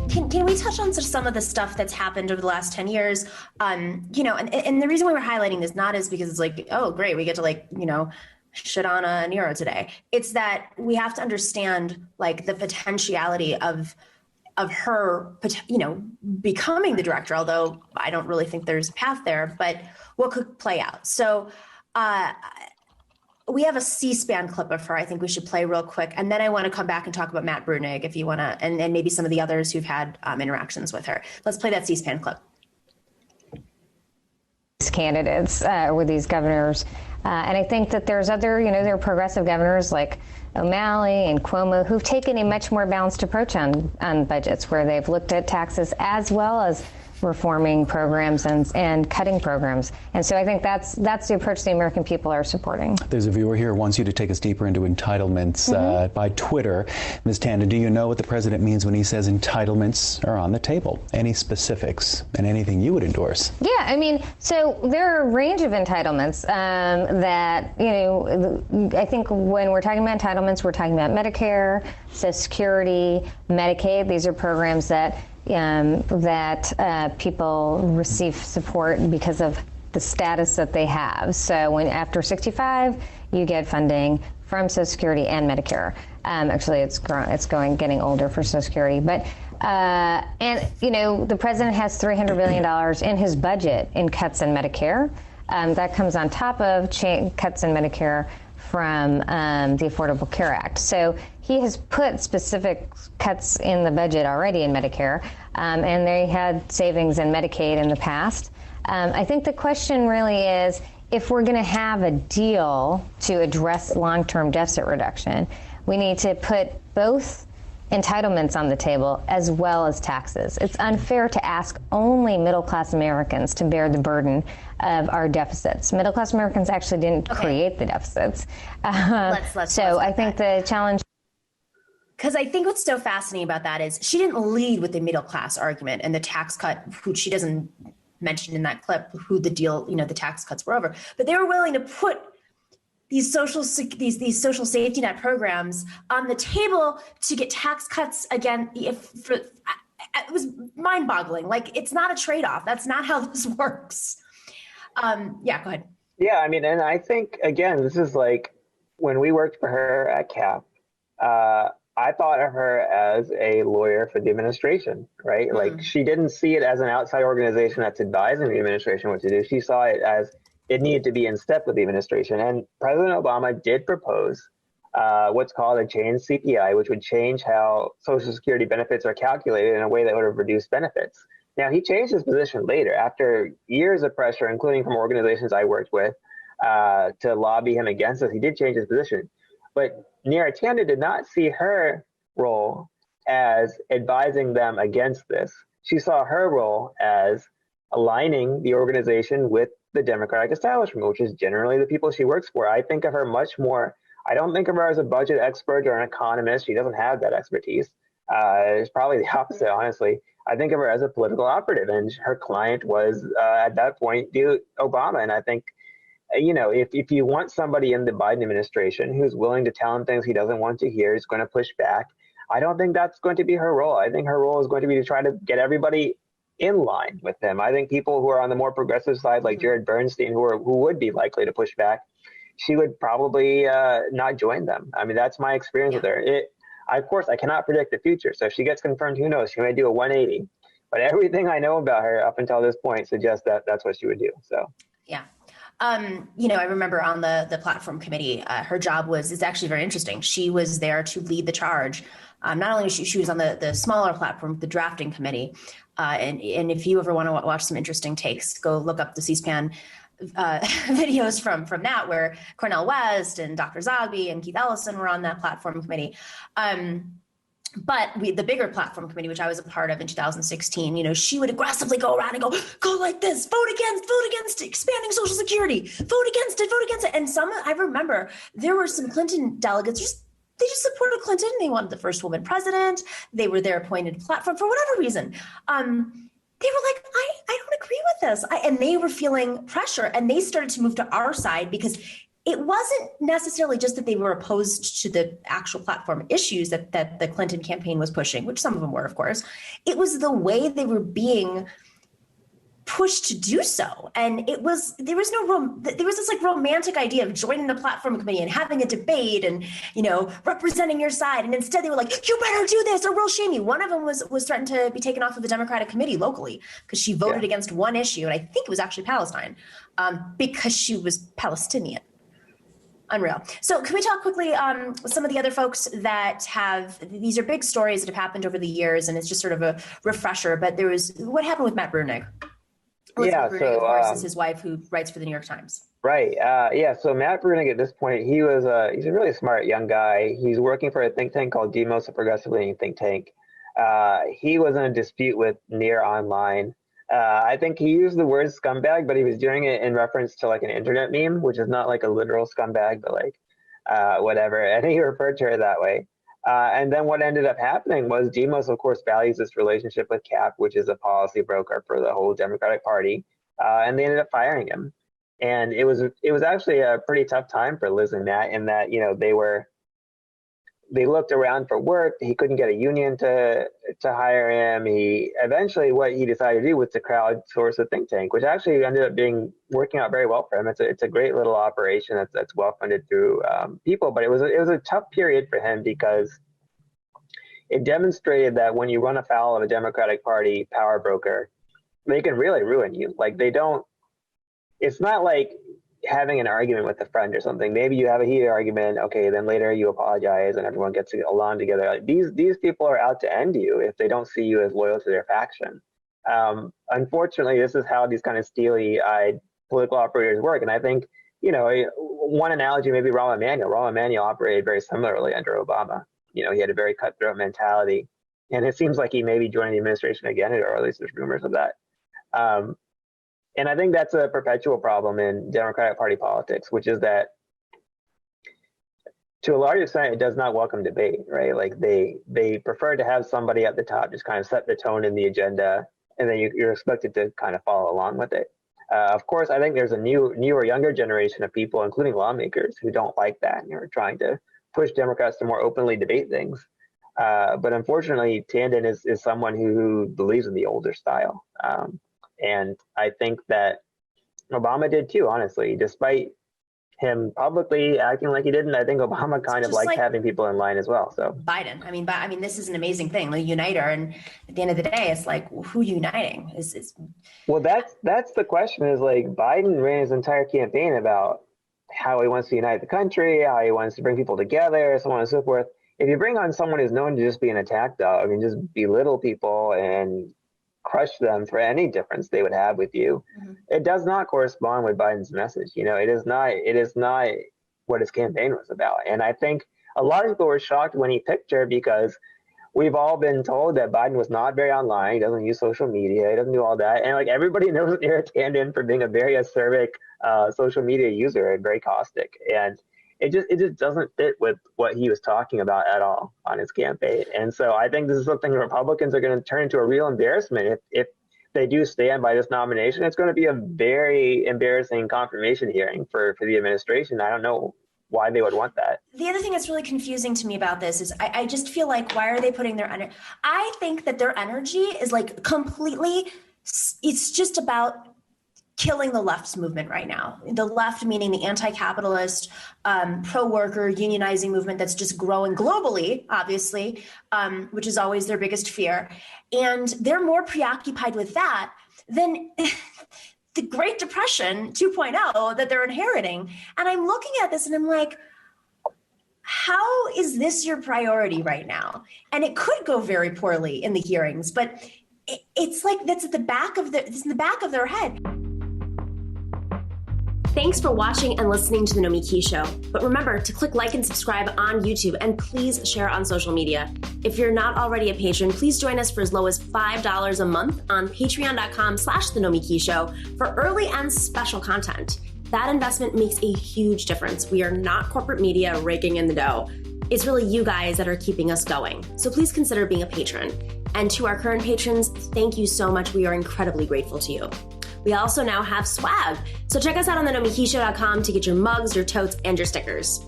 can we touch on some of the stuff that's happened over the last 10 years? You know, and the reason why we're highlighting this not is because it's like, oh, great, we get to like, you know, shit on a Neera today. It's that we have to understand like the potentiality of her, you know, becoming the director, although I don't really think there's a path there, but what could play out. So we have a C-SPAN clip of her I think we should play real quick. And then I want to come back and talk about Matt Brunig if you want to, and maybe some of the others who've had interactions with her. Let's play that C-SPAN clip. Candidates with these governors. And I think that there's other, you know, there are progressive governors like O'Malley and Cuomo who've taken a much more balanced approach on budgets, where they've looked at taxes as well as reforming programs and cutting programs. And so I think that's the approach the American people are supporting. There's a viewer here who wants you to take us deeper into entitlements by Twitter. Ms. Tanden, do you know what the president means when he says entitlements are on the table? Any specifics and anything you would endorse? Yeah, I mean, so there are a range of entitlements that, you know, I think when we're talking about entitlements, we're talking about Medicare, Social Security, Medicaid. These are programs that people receive support because of the status that they have. So when after 65, you get funding from Social Security and Medicare. Actually, it's getting older for Social Security. But and you know, the president has $300 billion in his budget in cuts in Medicare. That comes on top of cuts in Medicare from the Affordable Care Act. So he has put specific cuts in the budget already in Medicare, and they had savings in Medicaid in the past. I think the question really is, if we're going to have a deal to address long-term deficit reduction, we need to put both entitlements on the table as well as taxes. It's unfair to ask only middle-class Americans to bear the burden of our deficits. Middle-class Americans actually didn't create the deficits. Let's I think the challenge. Because I think what's so fascinating about that is she didn't lead with the middle class argument and the tax cut, who she doesn't mention in that clip who the deal, you know, the tax cuts were over, but they were willing to put these social safety net programs on the table to get tax cuts again. It was mind boggling. Like, it's not a trade off. That's not how this works. Yeah, go ahead. Yeah, I mean, and I think, again, this is like when we worked for her at CAP, I thought of her as a lawyer for the administration, right? Like, she didn't see it as an outside organization that's advising the administration what to do. She saw it as it needed to be in step with the administration. And President Obama did propose what's called a changed CPI, which would change how Social Security benefits are calculated in a way that would have reduced benefits. Now, he changed his position later after years of pressure, including from organizations I worked with, to lobby him against this. He did change his position. But Neera Tanden did not see her role as advising them against this. She saw her role as aligning the organization with the Democratic establishment, which is generally the people she works for. I think of her much more, I don't think of her as a budget expert or an economist. She doesn't have that expertise. It's probably the opposite, honestly. I think of her as a political operative, and her client was, at that point, Obama. And I think, you know, if you want somebody in the Biden administration who's willing to tell him things he doesn't want to hear, is going to push back, I don't think that's going to be her role. I think her role is going to be to try to get everybody in line with them. I think people who are on the more progressive side, like Jared Bernstein, who would be likely to push back, she would probably not join them. I mean, that's my experience with her. Of course, I cannot predict the future. So if she gets confirmed, who knows? She may do a 180. But everything I know about her up until this point suggests that that's what she would do. So yeah. You know, I remember on the platform committee, her job is actually very interesting. She was there to lead the charge. Not only was she was on the smaller platform, the drafting committee. And if you ever want to watch some interesting takes, go look up the C-SPAN videos from that, where Cornel West and Dr. Zogby and Keith Ellison were on that platform committee. But the bigger platform committee, which I was a part of in 2016, you know, she would aggressively go around and go like this, vote against expanding Social Security, vote against it. And I remember there were some Clinton delegates, they just supported Clinton. They wanted the first woman president. They were their appointed platform for whatever reason. They were like, I don't agree with this. And they were feeling pressure, and they started to move to our side because it wasn't necessarily just that they were opposed to the actual platform issues that the Clinton campaign was pushing, which some of them were, of course. It was the way they were being pushed to do so. And there was this like romantic idea of joining the platform committee and having a debate and, representing your side. And instead they were like, you better do this or we'll shame you. One of them was threatened to be taken off of the Democratic committee locally because she voted against one issue. And I think it was actually Palestine because she was Palestinian. Unreal. So can we talk quickly some of the other folks that these are big stories that have happened over the years, and it's just sort of a refresher, but what happened with Matt Bruenig? Bruenig, of course, is his wife who writes for the New York Times. Right. So Matt Bruenig at this point, he's a really smart young guy. He's working for a think tank called Demos, a progressive leaning think tank. He was in a dispute with Neera online. I think he used the word scumbag, but he was doing it in reference to like an internet meme, which is not like a literal scumbag, but like whatever. And he referred to her that way. And then what ended up happening was Demos, of course, values this relationship with CAP, which is a policy broker for the whole Democratic Party. And they ended up firing him. And it was actually a pretty tough time for Liz and Matt in that, they looked around for work. He couldn't get a union to hire him. What he decided to do was to crowdsource a think tank, which actually ended up working out very well for him. It's a great little operation that's well funded through people, but it was a tough period for him because it demonstrated that when you run afoul of a Democratic Party power broker, they can really ruin you. Like it's not like having an argument with a friend or something. Maybe you have a heated argument, okay, then later you apologize and everyone gets along together. Like these people are out to end you if they don't see you as loyal to their faction. Unfortunately, this is how these kind of steely-eyed political operators work. And I think, one analogy may be Rahm Emanuel. Rahm Emanuel operated very similarly under Obama. He had a very cutthroat mentality. And it seems like he may be joining the administration again, or at least there's rumors of that. And I think that's a perpetual problem in Democratic Party politics, which is that to a large extent, it does not welcome debate, right? Like they prefer to have somebody at the top just kind of set the tone in the agenda, and then you're expected to kind of follow along with it. Of course, I think there's a newer, younger generation of people, including lawmakers, who don't like that and are trying to push Democrats to more openly debate things. But unfortunately, Tanden is someone who believes in the older style. And I think that Obama did too, honestly, despite him publicly acting like he didn't. I think Obama kind of liked having people in line as well. So Biden, I mean, this is an amazing thing, the uniter. And at the end of the day, it's like, who uniting is. Well, that's the question is like Biden ran his entire campaign about how he wants to unite the country, how he wants to bring people together, so on and so forth. If you bring on someone who's known to just be an attack dog and just belittle people and crush them for any difference they would have with you, it does not correspond with Biden's message. It is not what his campaign was about. And I think a lot of people were shocked when he picked her because we've all been told that Biden was not very online. He doesn't use social media. He doesn't do all that. And like everybody knows Neera Tanden for being a very acerbic social media user and very caustic. And it just doesn't fit with what he was talking about at all on his campaign. And so I think this is something Republicans are going to turn into a real embarrassment. If they do stand by this nomination, it's going to be a very embarrassing confirmation hearing for the administration. I don't know why they would want that. The other thing that's really confusing to me about this is I just feel like, why are they putting their energy? I think that their energy is like completely, it's just about killing the left's movement right now. The left, meaning the anti-capitalist, pro-worker, unionizing movement that's just growing globally, obviously, which is always their biggest fear. And they're more preoccupied with that than the Great Depression 2.0 that they're inheriting. And I'm looking at this and I'm like, how is this your priority right now? And it could go very poorly in the hearings, but it's like it's in the back of their head. Thanks for watching and listening to The Nomiki Show. But remember to click like and subscribe on YouTube, and please share on social media. If you're not already a patron, please join us for as low as $5 a month on patreon.com/The Nomiki Show for early and special content. That investment makes a huge difference. We are not corporate media raking in the dough. It's really you guys that are keeping us going. So please consider being a patron. And to our current patrons, thank you so much. We are incredibly grateful to you. We also now have swag. So check us out on the NomikiShow.com to get your mugs, your totes, and your stickers.